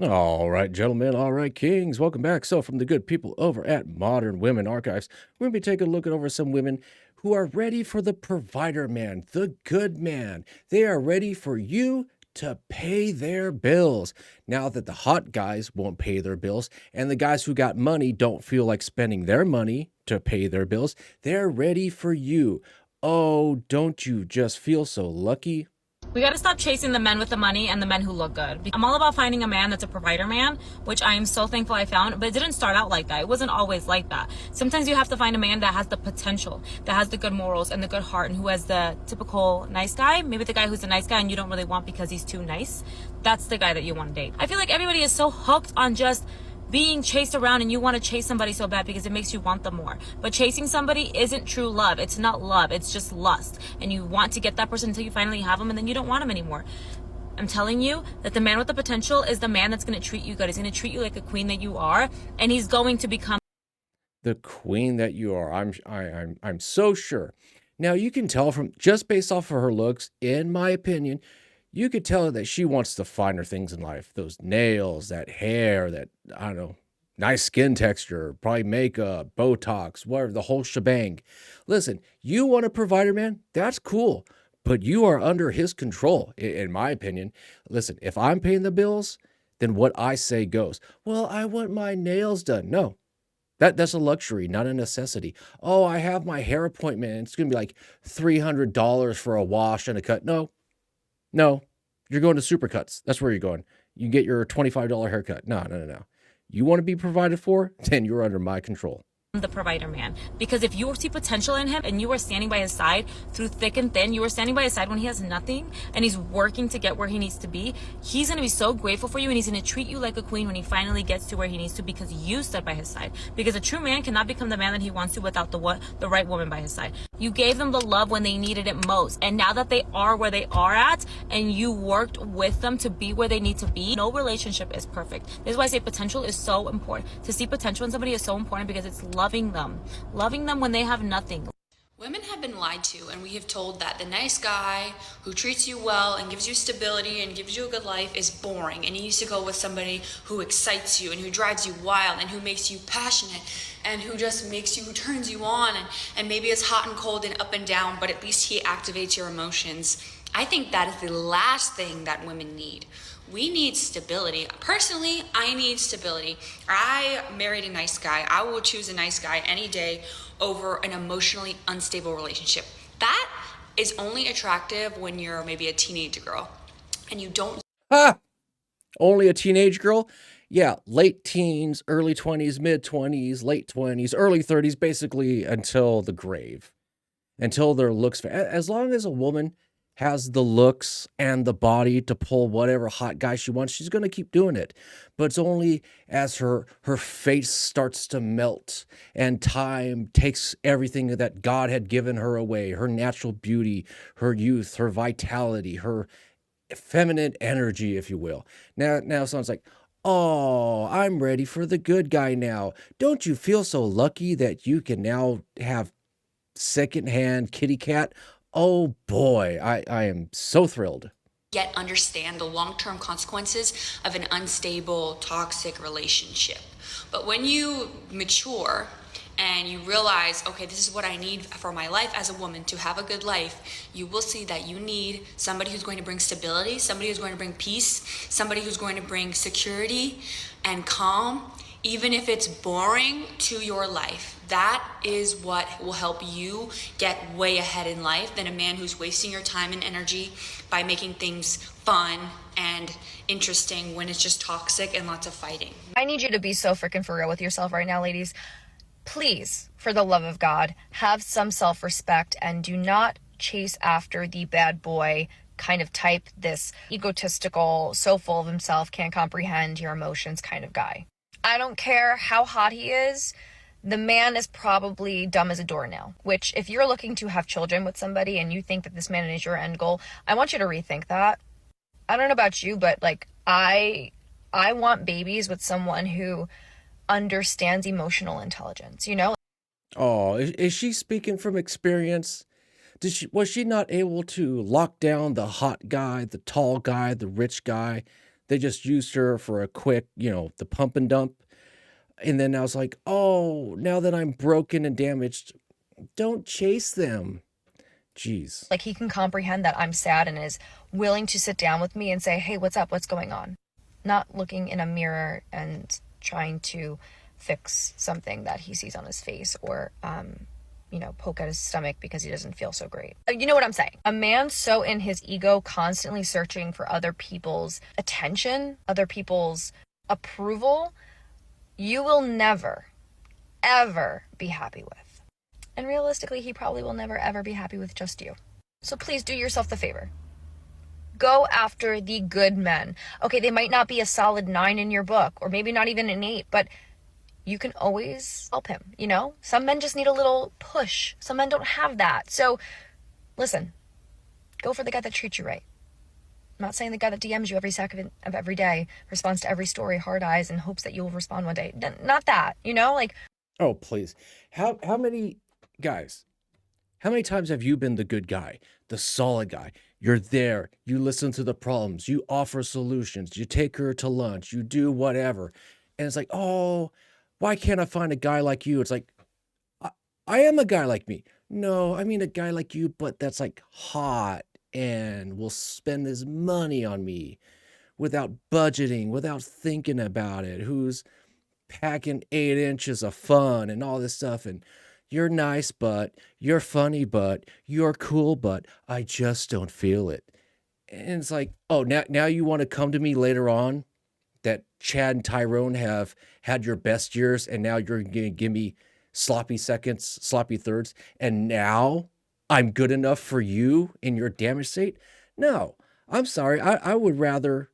All right, gentlemen. All right, kings. Welcome back. So, from the good people over at Modern Women Archives, we're going to be taking a look at over some women who are ready for the provider man, the good man. They are ready for you to pay their bills. Now that the hot guys won't pay their bills and the guys who got money don't feel like spending their money to pay their bills, they're ready for you. Oh, don't you just feel so lucky? We got to stop chasing the men with the money and the men who look good. I'm all about finding a man that's a provider man, which I am so thankful I found, but it didn't start out like that. It wasn't always like that. Sometimes you have to find a man that has the potential, that has the good morals and the good heart, and who has the typical nice guy, maybe the guy who's a nice guy and you don't really want because he's too nice. That's the guy that you want to date. I feel like everybody is so hooked on just being chased around, and you want to chase somebody so bad because it makes you want them more. But chasing somebody isn't true love. It's not love. It's just lust. And you want to get that person until you finally have them, and then you don't want them anymore. I'm telling you that the man with the potential is the man that's going to treat you good. He's going to treat you like a queen that you are, and he's going to become The queen that you are. I'm so sure. Now you can tell from just based off of her looks, in my opinion, you could tell that she wants the finer things in life. Those nails, that hair, that I don't know, nice skin texture, probably makeup, Botox, whatever, the whole shebang. Listen, you want a provider, man? That's cool. But you are under his control, in my opinion. Listen, if I'm paying the bills, then what I say goes. Well, I want my nails done. No, that's a luxury, not a necessity. Oh, I have my hair appointment. It's gonna be like $300 for a wash and a cut. No, no, you're going to Supercuts. That's where you're going. You get your $25 haircut. No, no, no, no. You want to be provided for? Then you're under my control. the provider man. Because if you see potential in him and you are standing by his side through thick and thin, you are standing by his side when he has nothing and he's working to get where he needs to be, he's going to be so grateful for you, and he's going to treat you like a queen when he finally gets to where he needs to, because you stood by his side. Because a true man cannot become the man that he wants to without the right woman by his side. You gave them the love when they needed it most, and now that they are where they are at and you worked with them to be where they need to be, no relationship is perfect. This is why I say potential is so important. To see potential in somebody is so important, because it's loving them when they have nothing. Women have been lied to, and we have told that the nice guy who treats you well and gives you stability and gives you a good life is boring, and you need to go with somebody who excites you and who drives you wild and who makes you passionate and who just makes you, who turns you on, and maybe it's hot and cold and up and down, but at least he activates your emotions. I think that is the last thing that women need. We need stability. Personally, I need stability. I married a nice guy. I will choose a nice guy any day over an emotionally unstable relationship. That is only attractive when you're maybe a teenage girl and you don't. Ha! Only a teenage girl? Yeah, late teens, early 20s, mid 20s, late 20s, early 30s, basically until the grave, until their looks. As long as a woman has the looks and the body to pull whatever hot guy she wants, she's going to keep doing it. But it's only as her face starts to melt and time takes everything that God had given her away, her natural beauty, her youth, her vitality, her feminine energy, if you will. Now sounds like, oh, I'm ready for the good guy now. Don't you feel so lucky that you can now have secondhand kitty cat? Oh boy, I am so thrilled. Yet understand the long-term consequences of an unstable, toxic relationship. But when you mature and you realize, okay, this is what I need for my life as a woman to have a good life, you will see that you need somebody who's going to bring stability, somebody who's going to bring peace, somebody who's going to bring security and calm, even if it's boring to your life. That is what will help you get way ahead in life than a man who's wasting your time and energy by making things fun and interesting when it's just toxic and lots of fighting. I need you to be so freaking for real with yourself right now, ladies. Please, for the love of God, have some self-respect and do not chase after the bad boy kind of type, this egotistical, so full of himself, can't comprehend your emotions kind of guy. I don't care how hot he is. The man is probably dumb as a doornail, which if you're looking to have children with somebody and you think that this man is your end goal, I want you to rethink that. I don't know about you, but like I want babies with someone who understands emotional intelligence, you know? Oh, is she speaking from experience? Was she not able to lock down the hot guy, the tall guy, the rich guy, They just used her for a quick, the pump and dump. And then I was like, oh, now that I'm broken and damaged, don't chase them. Jeez. Like, he can comprehend that I'm sad and is willing to sit down with me and say, hey, what's up? What's going on? Not looking in a mirror and trying to fix something that he sees on his face or, poke at his stomach because he doesn't feel so great. You know what I'm saying? A man so in his ego, constantly searching for other people's attention, other people's approval, you will never, ever be happy with. And realistically, he probably will never, ever be happy with just you. So please do yourself the favor. Go after the good men. Okay, they might not be a solid 9 in your book, or maybe not even an 8, but you can always help him, Some men just need a little push. Some men don't have that. So listen, go for the guy that treats you right. I'm not saying the guy that DMs you every second of every day, responds to every story, hard eyes, and hopes that you'll respond one day. Not that, Oh, please. How many guys, how many times have you been the good guy, the solid guy? You're there, you listen to the problems, you offer solutions, you take her to lunch, you do whatever. And it's like, oh, why can't I find a guy like you? It's like, I am a guy like me. No, I mean a guy like you, but that's like hot and will spend his money on me without budgeting, without thinking about it, who's packing 8 inches of fun and all this stuff. And you're nice, but you're funny, but you're cool, but I just don't feel it. And it's like, oh, now you want to come to me later on that Chad and Tyrone have had your best years, and now you're going to give me sloppy seconds, sloppy thirds, and now I'm good enough for you in your damaged state? No, I'm sorry. I'd rather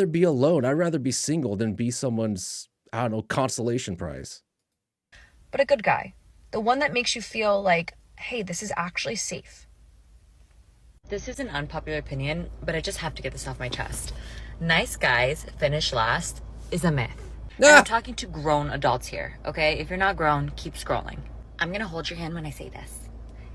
be alone. I'd rather be single than be someone's, I don't know, consolation prize. But a good guy. The one that makes you feel like, hey, this is actually safe. This is an unpopular opinion, but I just have to get this off my chest. Nice guys finish last is a myth. And I'm talking to grown adults here, okay? If you're not grown, keep scrolling. I'm gonna hold your hand when I say this.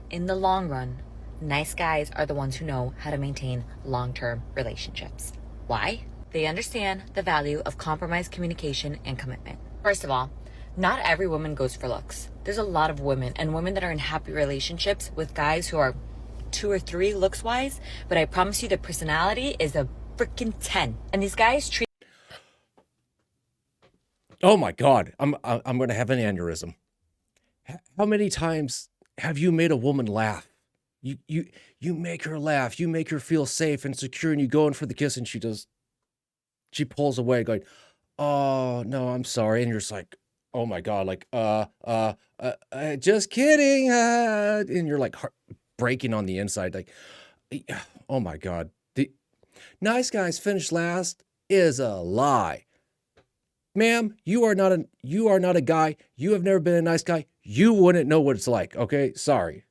In the long run, nice guys are the ones who know how to maintain long-term relationships. Why? They understand the value of compromised communication and commitment. First of all, not every woman goes for looks. There's a lot of women that are in happy relationships with guys who are 2 or 3 looks wise, but I promise you the personality is a freaking 10. And these guys treat. Oh my God, I'm going to have an aneurysm. How many times have you made a woman laugh? You make her laugh, you make her feel safe and secure, and you go in for the kiss, and she pulls away, going, "Oh no, I'm sorry," and you're just like, "Oh my God," like, just kidding," and you're like breaking on the inside, like, oh my God, the nice guys finish last is a lie. Ma'am, you are not a guy. You have never been a nice guy. You wouldn't know what it's like. Okay, sorry.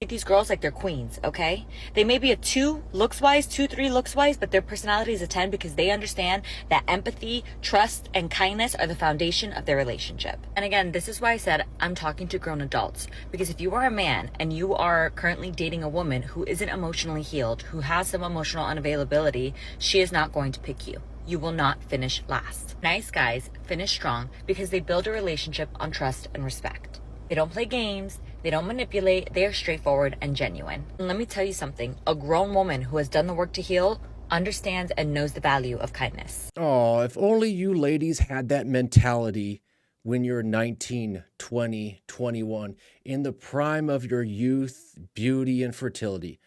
These girls like they're queens, okay? They may be a 2 looks wise, 2, 3 looks wise, but their personality is a 10 because they understand that empathy, trust, and kindness are the foundation of their relationship. And again, this is why I said I'm talking to grown adults, because if you are a man and you are currently dating a woman who isn't emotionally healed, who has some emotional unavailability, she is not going to pick you. You will not finish last. Nice guys finish strong because they build a relationship on trust and respect. They don't play games. They don't manipulate. They are straightforward and genuine. And let me tell you something. A grown woman who has done the work to heal understands and knows the value of kindness. Oh, if only you ladies had that mentality when you're 19, 20, 21, in the prime of your youth, beauty, and fertility.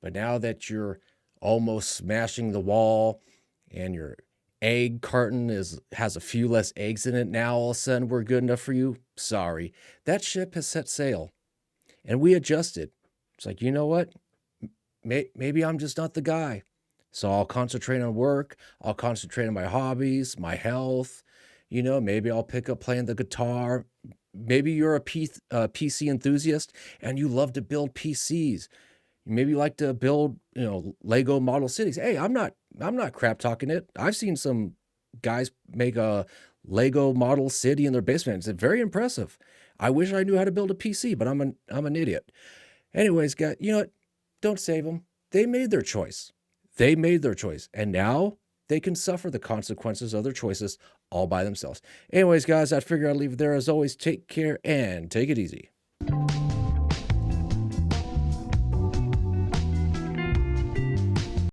But now that you're almost smashing the wall and your egg carton has a few less eggs in it, now all of a sudden we're good enough for you? Sorry. That ship has set sail. And we adjusted. It's like, you know what? Maybe I'm just not the guy. So I'll concentrate on work. I'll concentrate on my hobbies, my health. Maybe I'll pick up playing the guitar. Maybe you're a PC enthusiast and you love to build PCs. Maybe you like to build, Lego model cities. Hey, I'm not crap talking it. I've seen some guys make a Lego model city in their basement. It's very impressive. I wish I knew how to build a PC, but I'm an idiot. Anyways, guys, you know what? Don't save them. They made their choice. And now they can suffer the consequences of their choices all by themselves. Anyways, guys, I figure I'll leave it there. As always, take care and take it easy.